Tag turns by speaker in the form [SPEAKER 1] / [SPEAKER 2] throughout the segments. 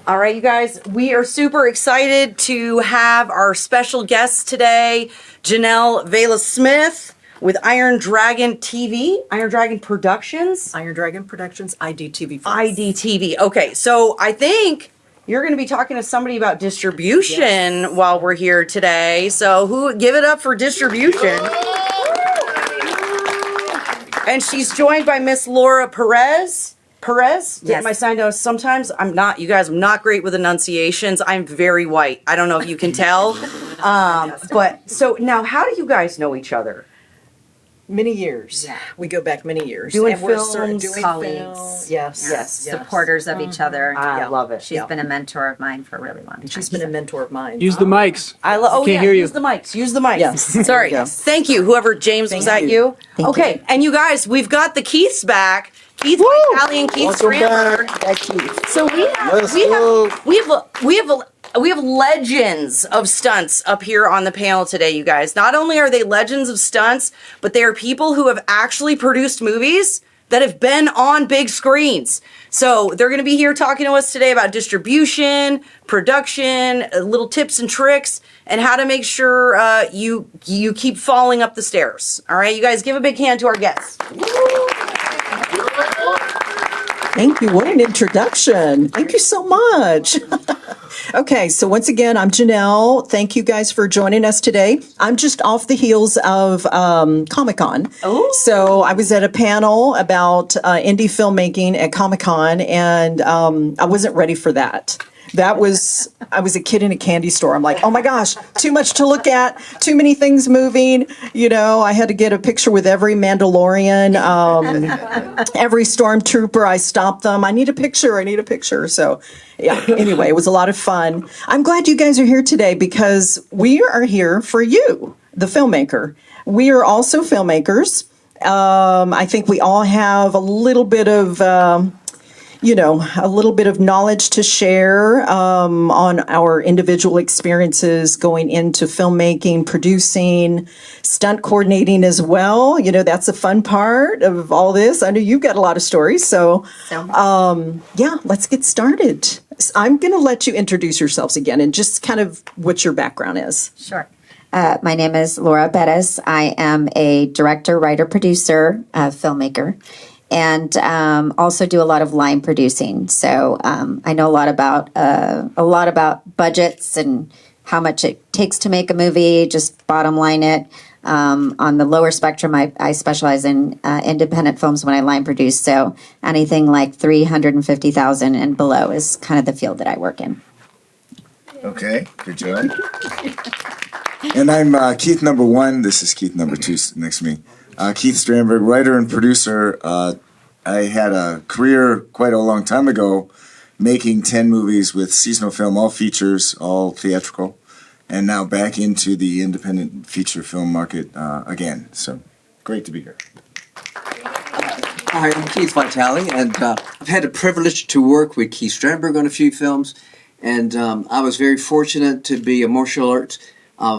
[SPEAKER 1] All right, you guys, we are super excited to have our special guest today, Janell Vela Smith with Iron Dragon TV, Iron Dragon Productions.
[SPEAKER 2] Iron Dragon Productions, IDTV.
[SPEAKER 1] IDTV. Okay, so I think you're going to be talking to somebody about distribution while we're here today. So give it up for distribution. And she's joined by Miss Laura-Perez. Perez?
[SPEAKER 3] Yes.
[SPEAKER 1] My sign notes. Sometimes I'm not, you guys, I'm not great with enunciations. I'm very white. I don't know if you can tell. But so now, how do you guys know each other?
[SPEAKER 2] Many years. Yeah. We go back many years.
[SPEAKER 1] Doing
[SPEAKER 2] And we're
[SPEAKER 1] films,
[SPEAKER 2] doing
[SPEAKER 3] colleagues.
[SPEAKER 2] film. Yes.
[SPEAKER 3] Supporters of each other.
[SPEAKER 1] I love it.
[SPEAKER 3] She's been a mentor of mine for a really long time.
[SPEAKER 2] She's been a mentor of mine.
[SPEAKER 4] Use the mics.
[SPEAKER 1] Can't
[SPEAKER 4] hear you.
[SPEAKER 1] Use the mics. Use the mics.
[SPEAKER 2] Yes.
[SPEAKER 1] Sorry.
[SPEAKER 2] There you go.
[SPEAKER 1] Thank you. Whoever James was that you? Okay. And you guys, we've got the Keiths back. Keith-vitali and keith-strandberg. So we have legends of stunts up here on the panel today, you guys. Not only are they legends of stunts, but they are people who have actually produced movies that have been on big screens. So they're going to be here talking to us today about distribution, production, little tips and tricks, and how to make sure you keep falling up the stairs. All right, you guys, give a big hand to our guests.
[SPEAKER 5] Thank you. What an introduction. Thank you so much. Okay, so once again, I'm Janell. Thank you guys for joining us today. I'm just off the heels of Comic-Con.
[SPEAKER 1] Oh.
[SPEAKER 5] So I was at a panel about indie filmmaking at Comic-Con, and I wasn't ready for that. I was a kid in a candy store. I'm like, oh my gosh, too much to look at, too many things moving. You know, I had to get a picture with every Mandalorian, every stormtrooper. I stopped them. I need a picture. So yeah, anyway, it was a lot of fun. I'm glad you guys are here today because we are here for you, the filmmaker. We are also filmmakers. I think we all have a little bit of knowledge to share on our individual experiences going into filmmaking, producing, stunt coordinating as well. You know, that's a fun part of all this. I know you've got a lot of stories. So let's get started. I'm going to let you introduce yourselves again and just kind of what your background is.
[SPEAKER 3] Sure. My name is Laura-Perez. I am a director, writer, producer, filmmaker. And also do a lot of line producing. So I know a lot about budgets and how much it takes to make a movie. Just bottom line it. On the lower spectrum, I specialize in independent films when I line produce. So anything like $350,000 and below is kind of the field that I work in.
[SPEAKER 6] Okay, good job. And I'm Keith number 1. This is Keith number 2 next to me. Keith-strandberg, writer and producer. I had a career quite a long time ago making 10 movies with seasonal film, all features, all theatrical, and now back into the independent feature film market again. So great to be here.
[SPEAKER 7] Hi, I'm Keith-vitali, and I've had the privilege to work with Keith-strandberg on a few films, and I was very fortunate to be a martial arts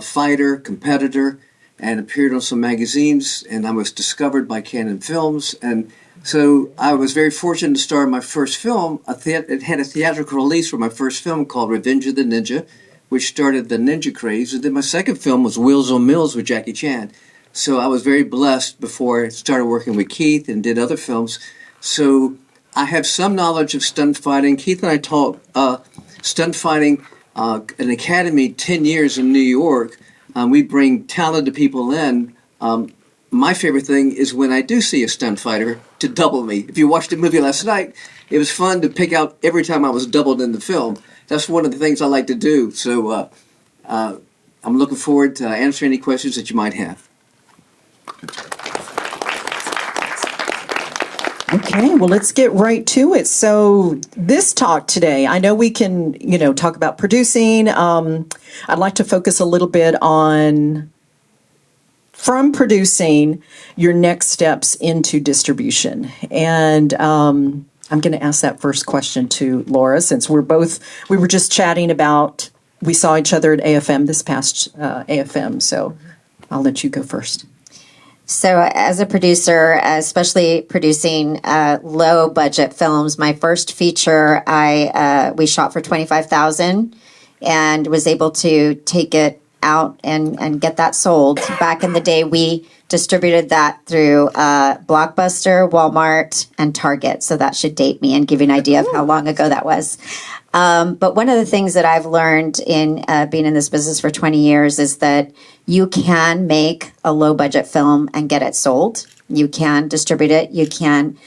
[SPEAKER 7] fighter, competitor, and appeared on some magazines, and I was discovered by Canon Films, and so I was very fortunate to star in my first film. It had a theatrical release for my first film called Revenge of the Ninja, which started the ninja craze, and then my second film was Wheels on Mills with Jackie Chan. So I was very blessed before I started working with Keith and did other films. So I have some knowledge of stunt fighting. Keith and I taught stunt fighting an academy 10 years in New York. We bring talented people in. My favorite thing is when I do see a stunt fighter to double me. If you watched the movie last night, it was fun to pick out every time I was doubled in the film. That's one of the things I like to do. So I'm looking forward to answering any questions that you might have.
[SPEAKER 5] Okay, well, let's get right to it. So this talk today, I know we can, talk about producing. I'd like to focus a little bit on from producing your next steps into distribution. And I'm going to ask that first question to Laura, since we were just chatting about, we saw each other at AFM this past AFM. So I'll let you go first.
[SPEAKER 3] So, as a producer, especially producing low budget films, my first feature, we shot for 25,000, and was able to take it out and get that sold. Back in the day, we distributed that through Blockbuster, Walmart, and Target. So that should date me and give you an idea of how long ago that was. But one of the things that I've learned in being in this business for 20 years is that you can make a low budget film and get it sold. You can distribute it. You can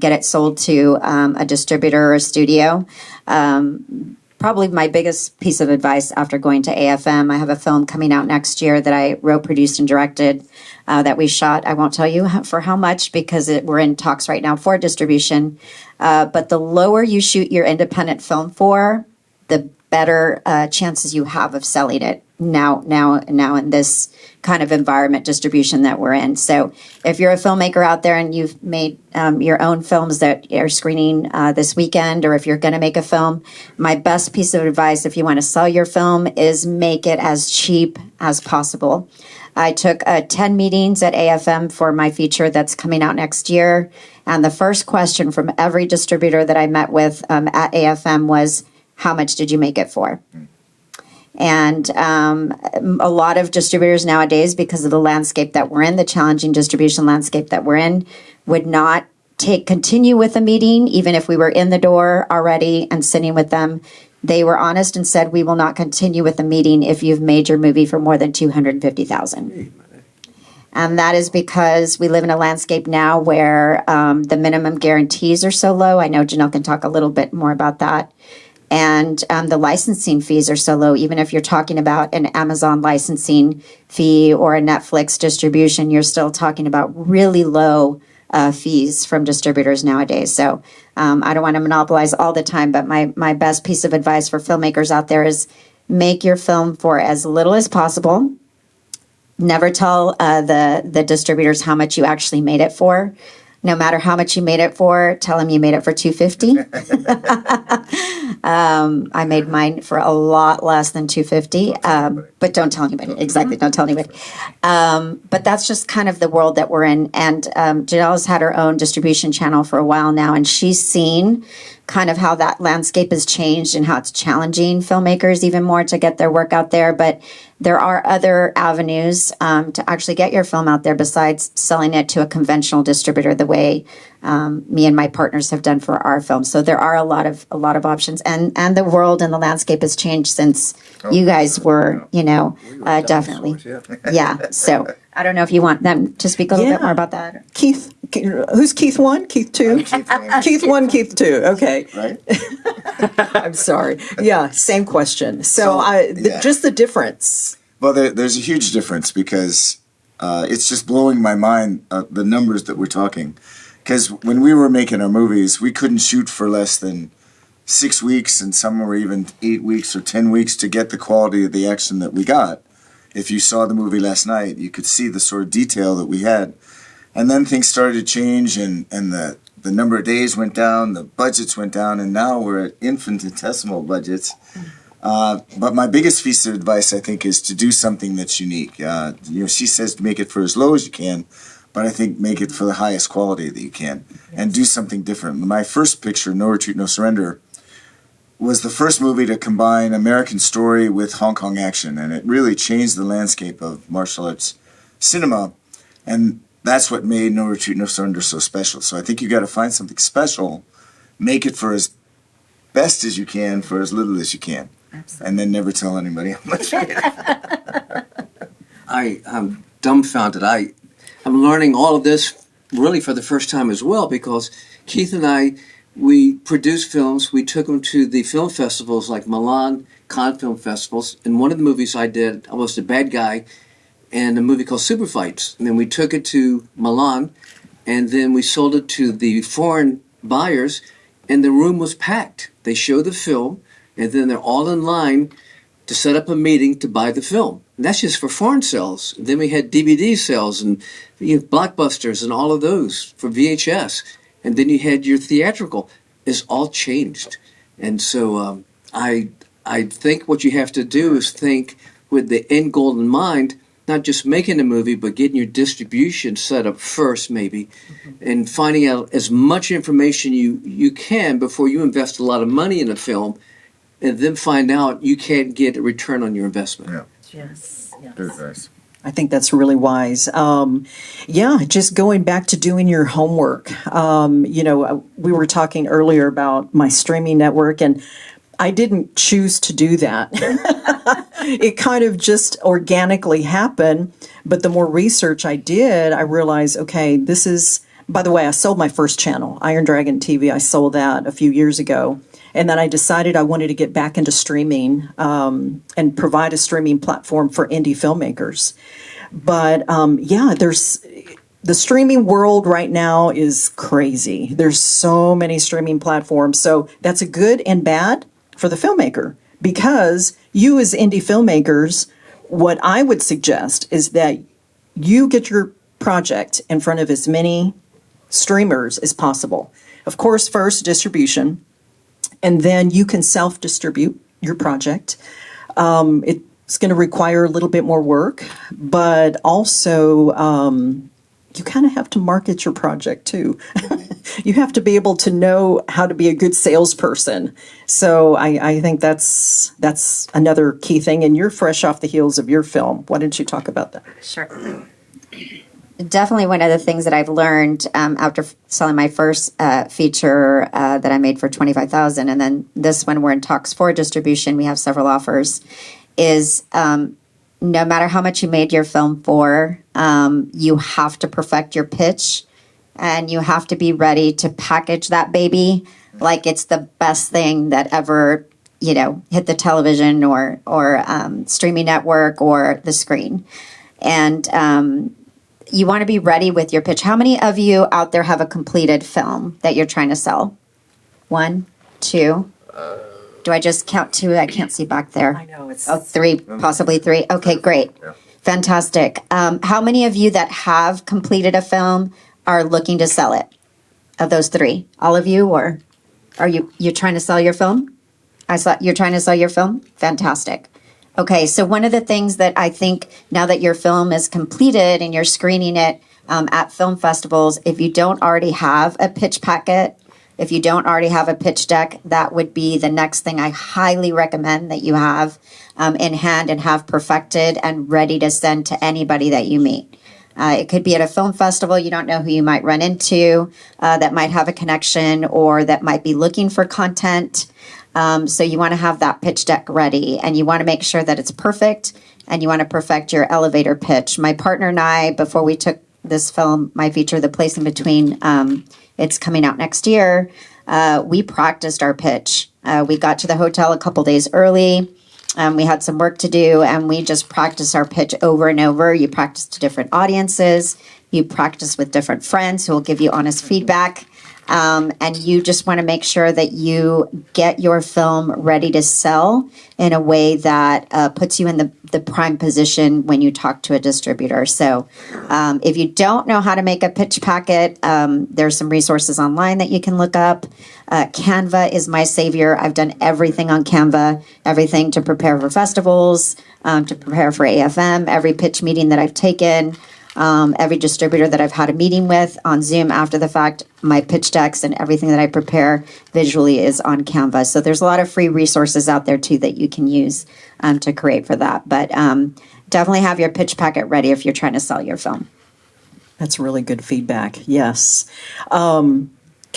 [SPEAKER 3] get it sold to a distributor or a studio. Probably my biggest piece of advice after going to AFM, I have a film coming out next year that I wrote, produced, and directed that we shot. I won't tell you for how much because we're in talks right now for distribution. But the lower you shoot your independent film for, the better chances you have of selling it now in this kind of environment distribution that we're in. So if you're a filmmaker out there and you've made your own films that are screening this weekend, or if you're going to make a film, my best piece of advice if you want to sell your film is make it as cheap as possible. I took 10 meetings at AFM for my feature that's coming out next year. And the first question from every distributor that I met with at AFM was, how much did you make it for? And a lot of distributors nowadays, because of the landscape that we're in, the challenging distribution landscape that we're in, would not continue with a meeting, even if we were in the door already and sitting with them. They were honest and said, we will not continue with the meeting if you've made your movie for more than $250,000. And that is because we live in a landscape now where the minimum guarantees are so low. I know Janell can talk a little bit more about that. And the licensing fees are so low. Even if you're talking about an Amazon licensing fee or a Netflix distribution, you're still talking about really low fees from distributors nowadays. So I don't want to monopolize all the time, but my best piece of advice for filmmakers out there is make your film for as little as possible. Never tell the distributors how much you actually made it for. No matter how much you made it for, tell them you made it for $250. I made mine for a lot less than $250, but don't tell anybody. Exactly, don't tell anybody. But that's just kind of the world that we're in. And Janell's had her own distribution channel for a while now, and she's seen kind of how that landscape has changed and how it's challenging filmmakers even more to get their work out there. But there are other avenues to actually get your film out there besides selling it to a conventional distributor the way me and my partners have done for our film. So there are a lot of options, and the world and the landscape has changed since you guys were, definitely. Yeah. So I don't know if you want them to speak a little bit more about that.
[SPEAKER 5] Keith, who's Keith 1? Keith 2? Keith 1, Keith 2. Okay.
[SPEAKER 6] Right?
[SPEAKER 5] I'm sorry. Yeah, same question. So just the difference.
[SPEAKER 6] Well, there's a huge difference because it's just blowing my mind, the numbers that we're talking. Because when we were making our movies, we couldn't shoot for less than 6 weeks, and some were even 8 weeks or 10 weeks to get the quality of the action that we got. If you saw the movie last night, you could see the sort of detail that we had. And then things started to change, and the number of days went down, the budgets went down, and now we're at infinitesimal budgets. But my biggest piece of advice, I think, is to do something that's unique. She says to make it for as low as you can, but I think make it for the highest quality that you can, and do something different. My first picture, No Retreat, No Surrender, was the first movie to combine American story with Hong Kong action, and it really changed the landscape of martial arts cinema, and that's what made No Retreat, No Surrender so special. So I think you got to find something special, make it for as best as you can, for as little as you can. Absolutely. And then never tell anybody how much you get.
[SPEAKER 7] I'm dumbfounded. I'm learning all of this really for the first time as well, because Keith and I, we produced films. We took them to the film festivals like Milan, Cannes film festivals. And one of the movies I did, I was the bad guy in a movie called Super Fights. And then we took it to Milan, and then we sold it to the foreign buyers, and the room was packed. They show the film, and then they're all in line to set up a meeting to buy the film. And that's just for foreign sales. Then we had DVD sales and Blockbusters and all of those for VHS. And then you had your theatrical. It's all changed. And so I think what you have to do is think with the end goal in mind, not just making a movie, but getting your distribution set up first, maybe, and finding out as much information you can before you invest a lot of money in a film, and then find out you can't get a return on your investment.
[SPEAKER 6] Yeah.
[SPEAKER 2] Yes.
[SPEAKER 6] Good advice.
[SPEAKER 5] I think that's really wise. Yeah, just going back to doing your homework. We were talking earlier about my streaming network, and I didn't choose to do that. It kind of just organically happened. But the more research I did, I realized, okay, this is, by the way, I sold my first channel, Iron Dragon TV. I sold that a few years ago. And then I decided I wanted to get back into streaming and provide a streaming platform for indie filmmakers. But there's the streaming world right now is crazy. There's so many streaming platforms. So that's a good and bad for the filmmaker, because you as indie filmmakers, what I would suggest is that you get your project in front of as many streamers as possible. Of course, first distribution, and then you can self-distribute your project. It's going to require a little bit more work, but also you kind of have to market your project too. You have to be able to know how to be a good salesperson. So I think that's another key thing. And you're fresh off the heels of your film. Why don't you talk about that?
[SPEAKER 3] Sure. Definitely one of the things that I've learned after selling my first feature that I made for $25,000, and then this one we're in talks for distribution, we have several offers, is no matter how much you made your film for, you have to perfect your pitch, and you have to be ready to package that baby like it's the best thing that ever hit the television or streaming network or the screen. And you want to be ready with your pitch. How many of you out there have a completed film that you're trying to sell? 1, 2. Do I just count 2? I can't see back there.
[SPEAKER 2] I know it's.
[SPEAKER 3] 3, possibly 3. Okay, great.
[SPEAKER 6] Yeah.
[SPEAKER 3] Fantastic. How many of you that have completed a film are looking to sell it? Of those 3, all of you, or are you're trying to sell your film? You're trying to sell your film? Fantastic. Okay, so one of the things that I think now that your film is completed and you're screening it at film festivals, if you don't already have a pitch packet, if you don't already have a pitch deck, that would be the next thing I highly recommend that you have in hand and have perfected and ready to send to anybody that you meet. It could be at a film festival. You don't know who you might run into that might have a connection or that might be looking for content. So you want to have that pitch deck ready, and you want to make sure that it's perfect, and you want to perfect your elevator pitch. My partner and I, before we took this film, my feature, The Place in Between, it's coming out next year, we practiced our pitch. We got to the hotel a couple days early. We had some work to do, and we just practiced our pitch over and over. You practice to different audiences. You practice with different friends who will give you honest feedback. And you just want to make sure that you get your film ready to sell in a way that puts you in the prime position when you talk to a distributor. So if you don't know how to make a pitch packet, there's some resources online that you can look up. Canva is my savior. I've done everything on Canva, everything to prepare for festivals, to prepare for AFM, every pitch meeting that I've taken. Every distributor that I've had a meeting with on Zoom after the fact, my pitch decks and everything that I prepare visually is on Canva. So there's a lot of free resources out there too that you can use to create for that. But definitely have your pitch packet ready if you're trying to sell your film.
[SPEAKER 5] That's really good feedback. Yes. Can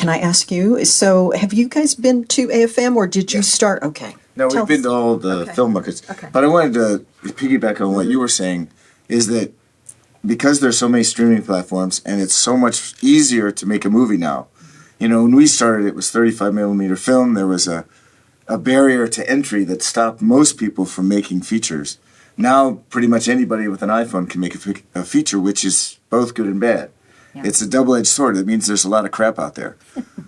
[SPEAKER 5] I ask you, so have you guys been to AFM, or did you start? Okay.
[SPEAKER 6] No,
[SPEAKER 5] Tell
[SPEAKER 6] we've been
[SPEAKER 5] us.
[SPEAKER 6] to all the
[SPEAKER 5] Okay.
[SPEAKER 6] film markets.
[SPEAKER 5] Okay.
[SPEAKER 6] But I wanted to piggyback on what you were saying, is that because there's so many streaming platforms and it's so much easier to make a movie now. When we started, it was 35 millimeter film. There was a barrier to entry that stopped most people from making features. Now, pretty much anybody with an iPhone can make a feature, which is both good and bad. Yeah. It's a double-edged sword. It means there's a lot of crap out there.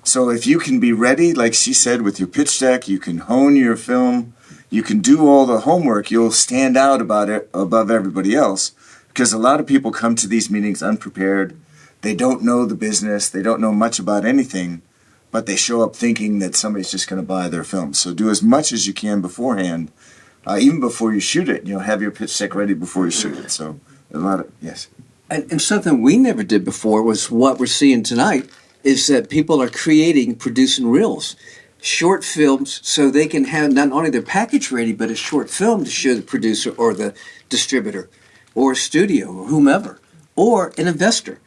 [SPEAKER 6] So if you can be ready, like she said, with your pitch deck, you can hone your film, you can do all the homework, you'll stand out about it above everybody else. Because a lot of people come to these meetings unprepared. They don't know the business. They don't know much about anything, but they show up thinking that somebody's just going to buy their film. So do as much as you can beforehand, even before you shoot it. Have your pitch deck ready before you shoot it. So a lot of, yes.
[SPEAKER 7] And something we never did before was what we're seeing tonight is that people are creating, producing reels, short films, so they can have not only their package ready, but a short film to show the producer or the distributor or a studio or whomever or an investor.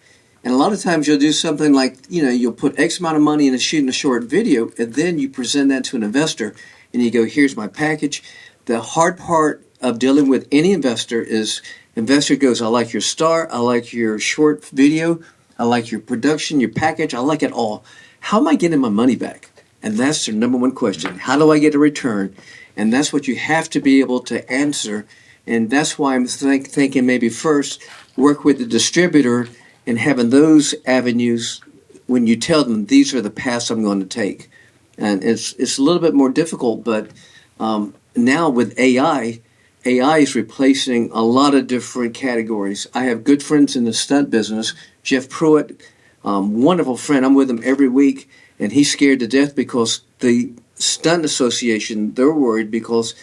[SPEAKER 7] And a lot of times you'll do something like, you'll put X amount of money into shooting a short video, and then you present that to an investor, and you go, here's my package. The hard part of dealing with any investor is investor goes, I like your star, I like your short video, I like your production, your package, I like it all. How am I getting my money back? And that's their number one question. How do I get a return? And that's what you have to be able to answer. And that's why I'm thinking maybe first work with the distributor and having those avenues when you tell them these are the paths I'm going to take. And it's a little bit more difficult, but now with AI is replacing a lot of different categories. I have good friends in the stunt business. Jeff Pruitt, wonderful friend. I'm with him every week, and he's scared to death because the Stunt Association, they're worried because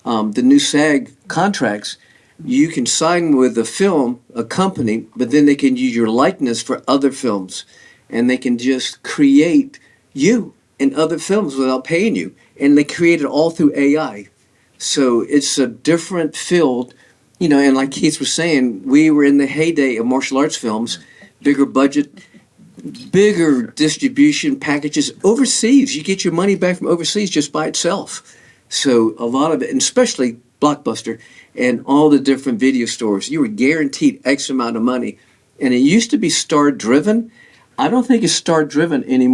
[SPEAKER 7] the new SAG contracts, you can sign with a company, but then they can use your likeness for other films, and they can just create you in other films without paying you, and they create it all through AI. So it's a different field, and like Keith was saying, we were in the heyday of martial arts films, bigger budget, bigger distribution packages overseas. You get your money back from overseas just by itself. So a lot of it, and especially Blockbuster and all the different video stores, you were guaranteed X amount of money. And it used to be star driven. I don't think it's star driven any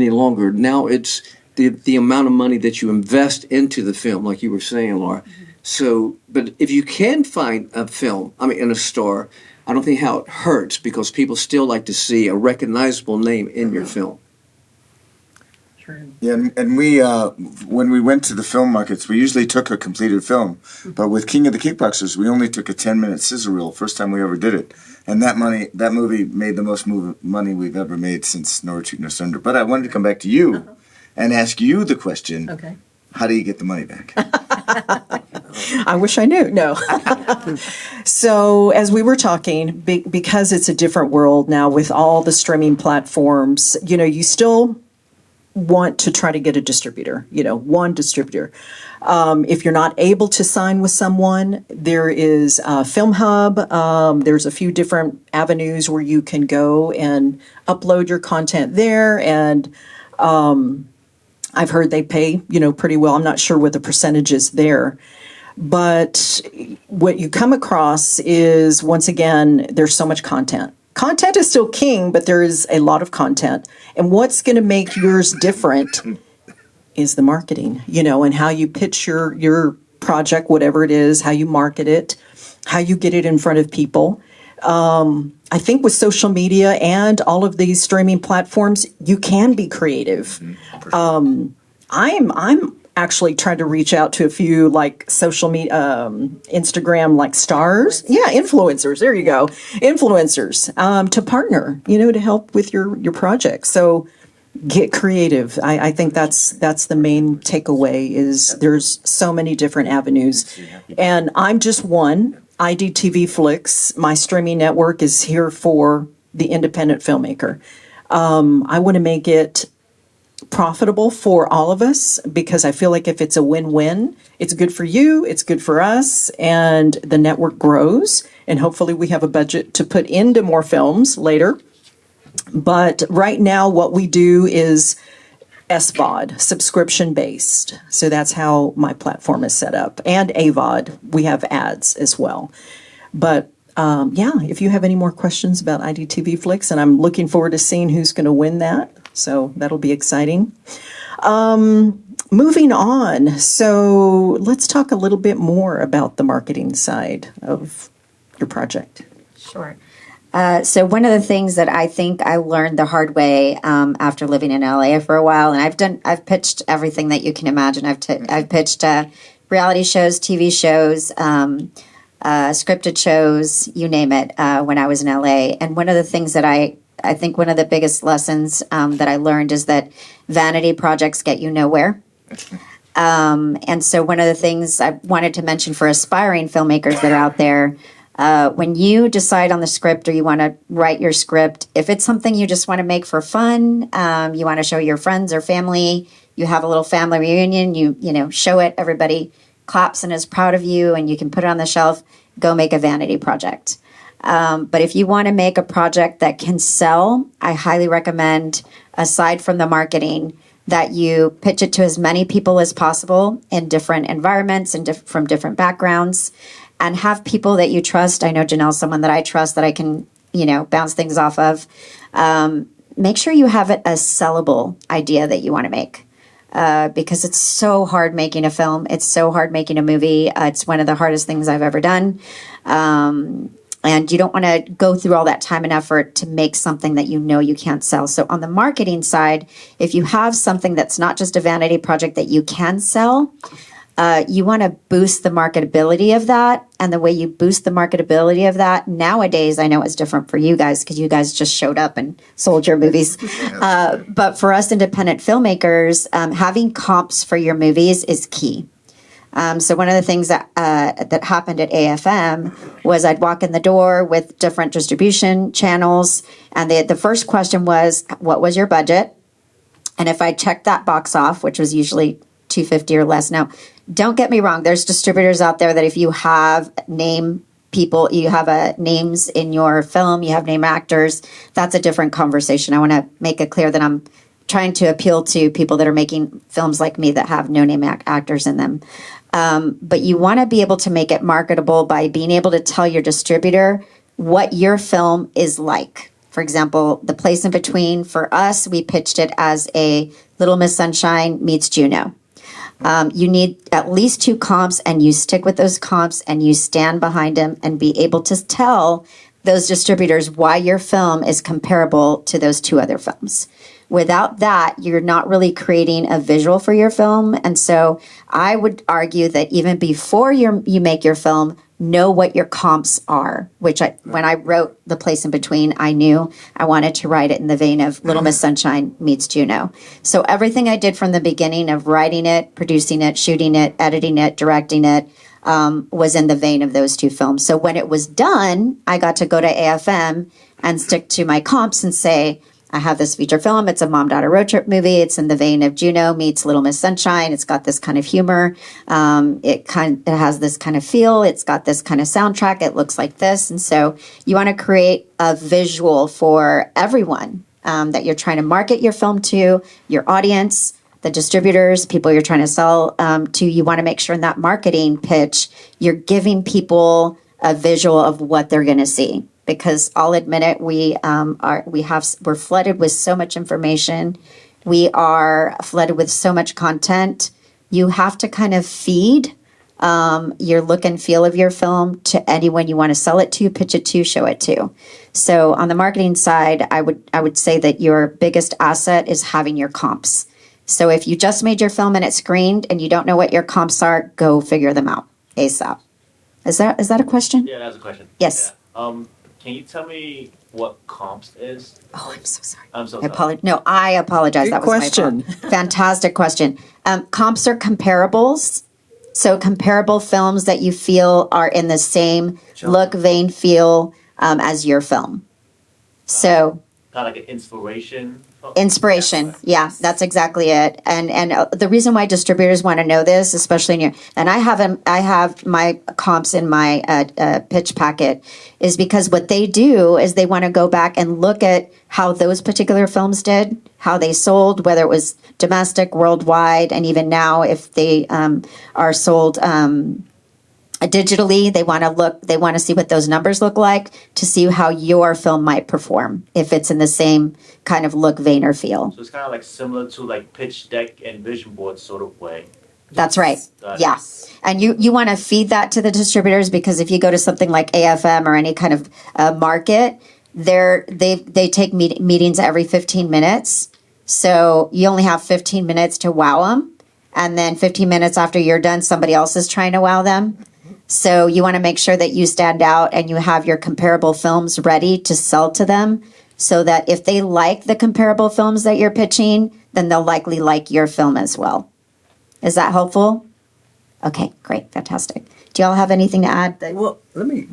[SPEAKER 7] longer. Now it's the amount of money that you invest into the film, like you were saying, Laura. Mm-hmm. So, but if you can find a film, and a star, I don't think how it hurts because people still like to see a recognizable name in your film.
[SPEAKER 6] Yeah, and we, when we went to the film markets, we usually took a completed film. But with King of the Kickboxers, we only took a 10-minute scissor reel, first time we ever did it. And that movie made the most money we've ever made since No Retreat, No Surrender. But I wanted to come back to you and ask you the question,
[SPEAKER 2] Okay.
[SPEAKER 6] How do you get the money back?
[SPEAKER 5] I wish I knew. No. So as we were talking, because it's a different world now with all the streaming platforms, you still want to try to get a distributor, one distributor. If you're not able to sign with someone, there is Film Hub. There's a few different avenues where you can go and upload your content there. And I've heard they pay, pretty well. I'm not sure what the percentage is there. But what you come across is, once again, there's so much content. Content is still king, but there is a lot of content. And what's going to make yours different is the marketing, and how you pitch your project, whatever it is, how you market it, how you get it in front of people. I think with social media and all of these streaming platforms, you can be creative. I'm actually trying to reach out to a few like social media, Instagram like stars. Yeah, influencers. There you go. Influencers to partner, to help with your project. So get creative. I think that's the main takeaway is there's so many different avenues. And I'm just one. IDTV Flix, my streaming network, is here for the independent filmmaker. I want to make it profitable for all of us because I feel like if it's a win-win, it's good for you, it's good for us, and the network grows. And hopefully we have a budget to put into more films later. But right now what we do is SVOD, subscription-based. So that's how my platform is set up. And AVOD, we have ads as well. But if you have any more questions about IDTV Flix, and I'm looking forward to seeing who's going to win that. So that'll be exciting. Moving on. So let's talk a little bit more about the marketing side of your project.
[SPEAKER 3] Sure. So one of the things that I think I learned the hard way after living in LA for a while, and I've pitched everything that you can imagine. I've pitched reality shows, TV shows, scripted shows, you name it, when I was in LA. And one of the things that I think one of the biggest lessons that I learned is that vanity projects get you nowhere. And so one of the things I wanted to mention for aspiring filmmakers that are out there, When you decide on the script or you want to write your script, if it's something you just want to make for fun, you want to show your friends or family, you have a little family reunion, you know, show it, everybody claps and is proud of you, and you can put it on the shelf, go make a vanity project. But if you want to make a project that can sell, I highly recommend, aside from the marketing, that you pitch it to as many people as possible in different environments and from different backgrounds, and have people that you trust. I know Janell's someone that I trust, that I can, you know, bounce things off of. Make sure you have a sellable idea that you want to make. Because it's so hard making a film. It's so hard making a movie. It's one of the hardest things I've ever done. And you don't want to go through all that time and effort to make something that you know you can't sell. So on the marketing side, if you have something that's not just a vanity project that you can sell, you want to boost the marketability of that. And the way you boost the marketability of that nowadays, I know it's different for you guys because you guys just showed up and sold your movies. But for us independent filmmakers, having comps for your movies is key. So one of the things that happened at AFM was I'd walk in the door with different distribution channels, and the first question was, "What was your budget?" And if I checked that box off, which was usually $250 or less. Now, don't get me wrong. There's distributors out there that if you have people, you have names in your film, you have name actors, that's a different conversation. I want to make it clear that I'm trying to appeal to people that are making films like me that have no name actors in them. But you want to be able to make it marketable by being able to tell your distributor what your film is like. For example, The Place in Between, for us, we pitched it as a Little Miss Sunshine meets Juno. You need at least 2 comps, and you stick with those comps and you stand behind them and be able to tell those distributors why your film is comparable to those 2 other films. Without that, you're not really creating a visual for your film. And so I would argue that even before you make your film, know what your comps are, which when I wrote The Place in Between, I knew I wanted to write it in the vein of Little Miss Sunshine meets Juno. So everything I did from the beginning of writing it, producing it, shooting it, editing it, directing it, was in the vein of those 2 films. So when it was done, I got to go to AFM and stick to my comps and say, I have this feature film. It's a mom-daughter road trip movie. It's in the vein of Juno meets Little Miss Sunshine. It's got this kind of humor. It has this kind of feel. It's got this kind of soundtrack. It looks like this. And so you want to create a visual for everyone that you're trying to market your film to, your audience, the distributors, people you're trying to sell to. You want to make sure in that marketing pitch, you're giving people a visual of what they're going to see. Because I'll admit it, we're flooded with so much information. We are flooded with so much content. You have to kind of feed your look and feel of your film to anyone you want to sell it to, pitch it to, show it to. So on the marketing side, I would say that your biggest asset is having your comps. So if you just made your film and it's screened and you don't know what your comps are, go figure them out ASAP. Is that a question?
[SPEAKER 4] Yeah, that's a question.
[SPEAKER 3] Yes.
[SPEAKER 4] Yeah. Can you tell me what comps is?
[SPEAKER 3] Oh, I'm so sorry.
[SPEAKER 4] I'm so sorry.
[SPEAKER 3] I apologize.
[SPEAKER 5] Good
[SPEAKER 3] That was
[SPEAKER 5] question.
[SPEAKER 3] my fault. Fantastic question. Comps are comparables. So comparable films that you feel are in the same look, vein, feel as your film. So
[SPEAKER 4] Kind of like an inspiration.
[SPEAKER 3] inspiration. Yeah, that's exactly it. And the reason why distributors want to know this, especially in I have my comps in my pitch packet, is because what they do is they want to go back and look at how those particular films did, how they sold, whether it was domestic, worldwide, and even now if they are sold digitally, they want to see what those numbers look like to see how your film might perform if it's in the same kind of look, vein, or feel.
[SPEAKER 4] So it's kind of like similar to like pitch deck and vision board sort of way.
[SPEAKER 3] That's right.
[SPEAKER 4] Got it.
[SPEAKER 3] Yeah. And you want to feed that to the distributors, because if you go to something like AFM or any kind of market, they take meetings every 15 minutes. So you only have 15 minutes to wow them. And then 15 minutes after you're done, somebody else is trying to wow them. So you want to make sure that you stand out and you have your comparable films ready to sell to them, so that if they like the comparable films that you're pitching, then they'll likely like your film as well. Is that helpful? Okay, great, fantastic. Do y'all have anything to add?
[SPEAKER 7] Well, let me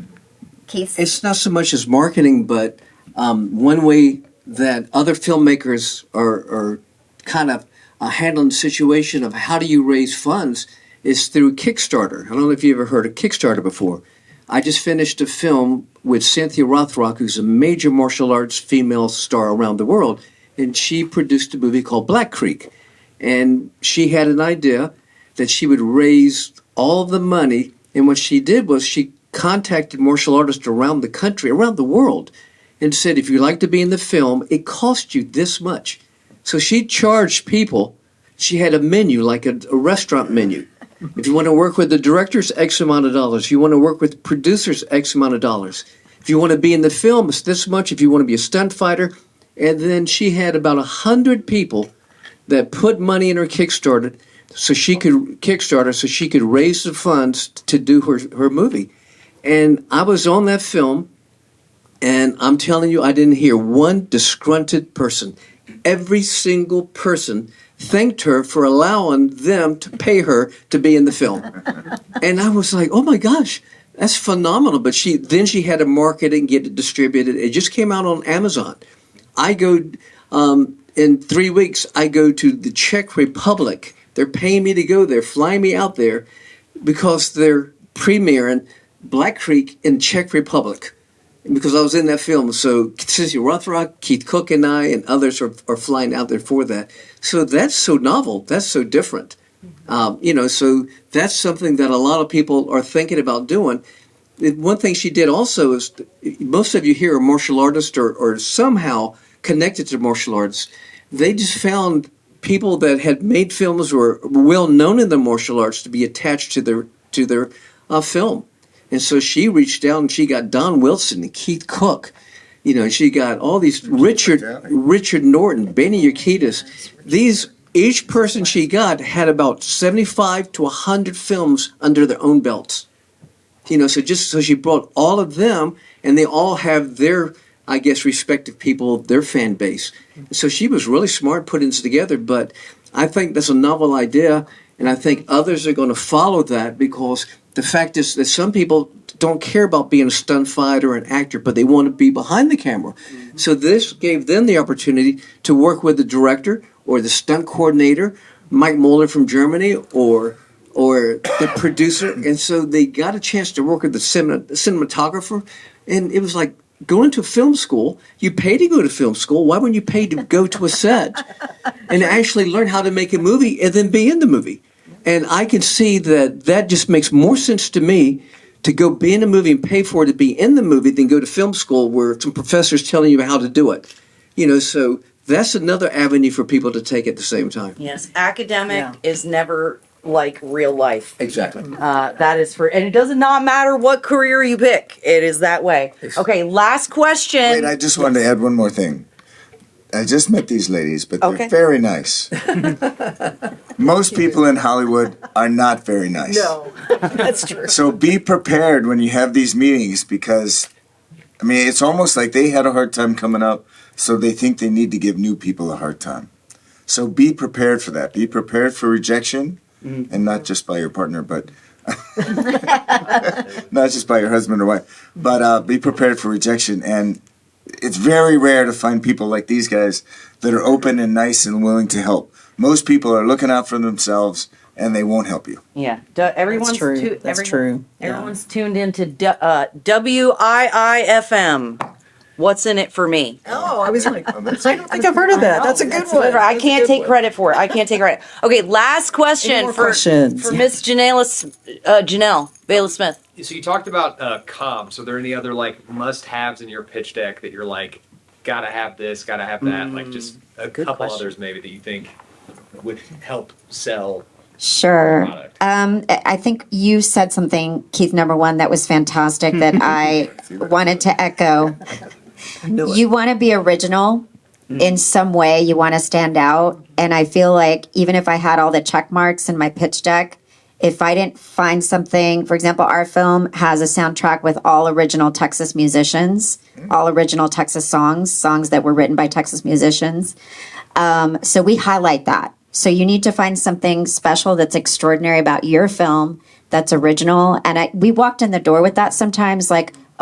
[SPEAKER 3] Keith?
[SPEAKER 7] It's not so much as marketing, but one way that other filmmakers are kind of handling the situation of how do you raise funds is through Kickstarter. I don't know if you ever heard of Kickstarter before. I just finished a film with Cynthia Rothrock, who's a major martial arts female star around the world, and she produced a movie called Black Creek. And she had an idea that she would raise all the money, and what she did was she contacted martial artists around the country, around the world, and said, if you'd like to be in the film, it costs you this much. So she charged people. She had a menu, like a restaurant menu. If you want to work with the directors, X amount of dollars. If you want to work with producers, X amount of dollars. If you want to be in the film, it's this much. If you want to be a stunt fighter. And then she had about 100 people that put money in her Kickstarter so she could raise the funds to do her movie. And I was on that film, and I'm telling you, I didn't hear one disgruntled person. Every single person thanked her for allowing them to pay her to be in the film. And I was like, oh my gosh, that's phenomenal. But she had to market it and get it distributed. It just came out on Amazon. I go, in 3 weeks, I go to the Czech Republic. They're paying me to go there, flying me out there, because they're premiering Black Creek in Czech Republic. Because I was in that film. So Cynthia Rothrock, Keith Cook, and I, and others are flying out there for that. So that's so novel. That's so different. So that's something that a lot of people are thinking about doing. One thing she did also is, most of you here are martial artists or somehow connected to martial arts. They just found people that had made films or were well known in the martial arts to be attached to their film. And so she reached out and she got Don Wilson and Keith Cook. She got all these Richard Norton, Benny Urquidez. Each person she got had about 75 to 100 films under their own belts. So she brought all of them, and they all have their, I guess, respective people, their fan base. So she was really smart putting this together, but I think that's a novel idea, and I think others are going to follow that, because the fact is that some people don't care about being a stunt fighter or an actor, but they want to be behind the camera. Mm-hmm. So this gave them the opportunity to work with the director or the stunt coordinator, Mike Moeller from Germany, or the producer. And so they got a chance to work with the cinematographer. And it was like going to film school. You pay to go to film school. Why wouldn't you pay to go to a set and actually learn how to make a movie and then be in the movie? And I can see that just makes more sense to me to go be in a movie and pay for it to be in the movie than go to film school where some professor's telling you how to do it. So that's another avenue for people to take at the same time.
[SPEAKER 1] Yes, academic is never like real life.
[SPEAKER 7] Exactly.
[SPEAKER 1] That is and it does not matter what career you pick. It is that way. Okay, last question.
[SPEAKER 6] Wait, I just wanted to add one more thing. I just met these ladies, but they're very nice. Most people in Hollywood are not very nice.
[SPEAKER 2] No, that's true.
[SPEAKER 6] So be prepared when you have these meetings, because, it's almost like they had a hard time coming up, so they think they need to give new people a hard time. So be prepared for that. Be prepared for rejection, and not just by your partner, but not just by your husband or wife, but be prepared for rejection. And it's very rare to find people like these guys that are open and nice and willing to help. Most people are looking out for themselves, and they won't help you.
[SPEAKER 1] Yeah, everyone's
[SPEAKER 5] true. That's true.
[SPEAKER 1] Everyone's tuned into WIIFM. What's in it for me?
[SPEAKER 2] Oh, I was like, I don't think I've heard of that. That's a good one.
[SPEAKER 1] I can't take credit for it. I can't take credit. Okay, last question for Miss Janell Vela Smith.
[SPEAKER 8] So you talked about comms. So are there any other must-haves in your pitch deck that you're gotta have this, gotta have that? Just a couple others maybe that you think would help sell.
[SPEAKER 3] Sure. I think you said something, Keith, number one, that was fantastic that I wanted to echo. You want to be original in some way. You want to stand out. And I feel like even if I had all the check marks in my pitch deck, if I didn't find something, for example, our film has a soundtrack with all original Texas musicians, all original Texas songs that were written by Texas musicians. So we highlight that. So you need to find something special that's extraordinary about your film that's original. And we walked in the door with that sometimes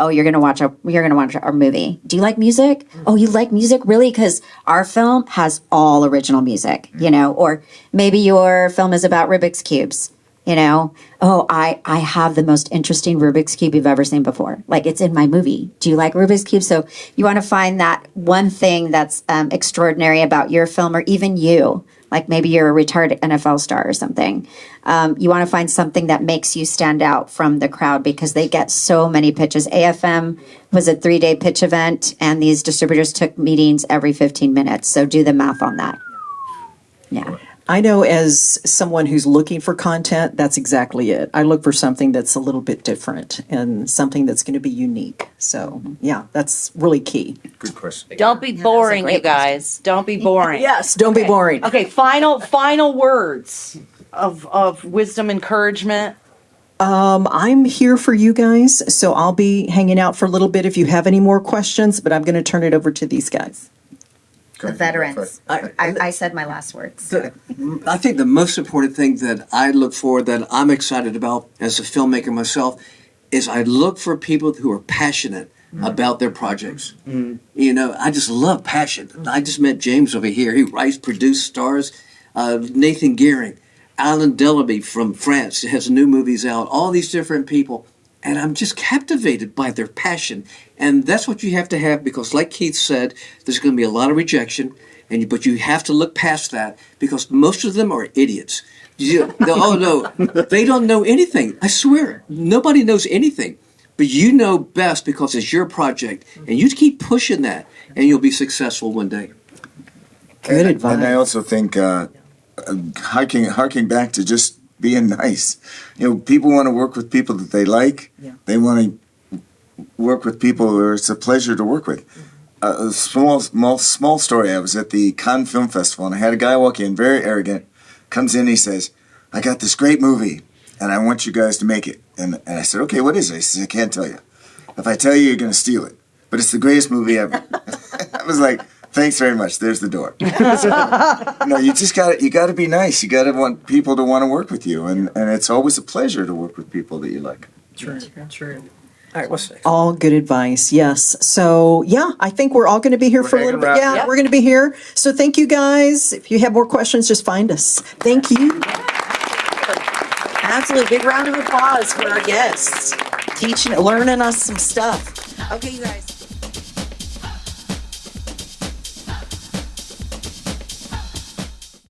[SPEAKER 3] oh, you're gonna watch our movie. Do you like music? Oh, you like music, really? Because our film has all original music, you know. Or maybe your film is about Rubik's cubes. You know, oh, I have the most interesting Rubik's Cube you've ever seen before. Like, it's in my movie. Do you like Rubik's Cube? So you want to find that one thing that's extraordinary about your film, or even you. Like, maybe you're a retired NFL star or something. You want to find something that makes you stand out from the crowd, because they get so many pitches. AFM was a 3-day pitch event, and these distributors took meetings every 15 minutes. So do the math on that. Yeah.
[SPEAKER 5] I know, as someone who's looking for content, that's exactly it. I look for something that's a little bit different and something that's going to be unique. So, yeah, that's really key.
[SPEAKER 6] Good question.
[SPEAKER 1] Don't be boring, you guys. Don't be boring.
[SPEAKER 5] Yes, don't be boring.
[SPEAKER 1] Okay, final words of wisdom, encouragement.
[SPEAKER 5] I'm here for you guys, so I'll be hanging out for a little bit if you have any more questions, but I'm going to turn it over to these guys.
[SPEAKER 3] The veterans. I said my last words.
[SPEAKER 7] I think the most important thing that I look for, that I'm excited about as a filmmaker myself, is I look for people who are passionate about their projects. You know, I just love passion. I just met James over here. He writes, produces, stars. Nathan Gearing, Alan Delaby from France has new movies out. All these different people. And I'm just captivated by their passion. And that's what you have to have, because like Keith said, there's going to be a lot of rejection, but you have to look past that, because most of them are idiots. Oh, no, they don't know anything. I swear, nobody knows anything. But you know best, because it's your project. And you keep pushing that, and you'll be successful one day.
[SPEAKER 5] Good advice.
[SPEAKER 6] And I also think, harking back to just being nice. You know, people want to work with people that they like.
[SPEAKER 5] Yeah.
[SPEAKER 6] They want to work with people where it's a pleasure to work with. A small story. I was at the Cannes Film Festival, and I had a guy walk in, very arrogant, comes in and he says, I got this great movie, and I want you guys to make it. And I said, okay, what is it? He says, I can't tell you. If I tell you, you're going to steal it. But it's the greatest movie ever. I was like, thanks very much. There's the door. So, you got to be nice. You got to want people to want to work with you, and it's always a pleasure to work with people that you like.
[SPEAKER 2] True. All right, what's next?
[SPEAKER 5] All good advice, yes. So, yeah, I think we're all going to be here for a little bit. Yeah, we're going to be here. So thank you, guys. If you have more questions, just find us. Thank you.
[SPEAKER 1] Absolutely. Big round of applause for our guests. Learning us some stuff. Okay, you guys.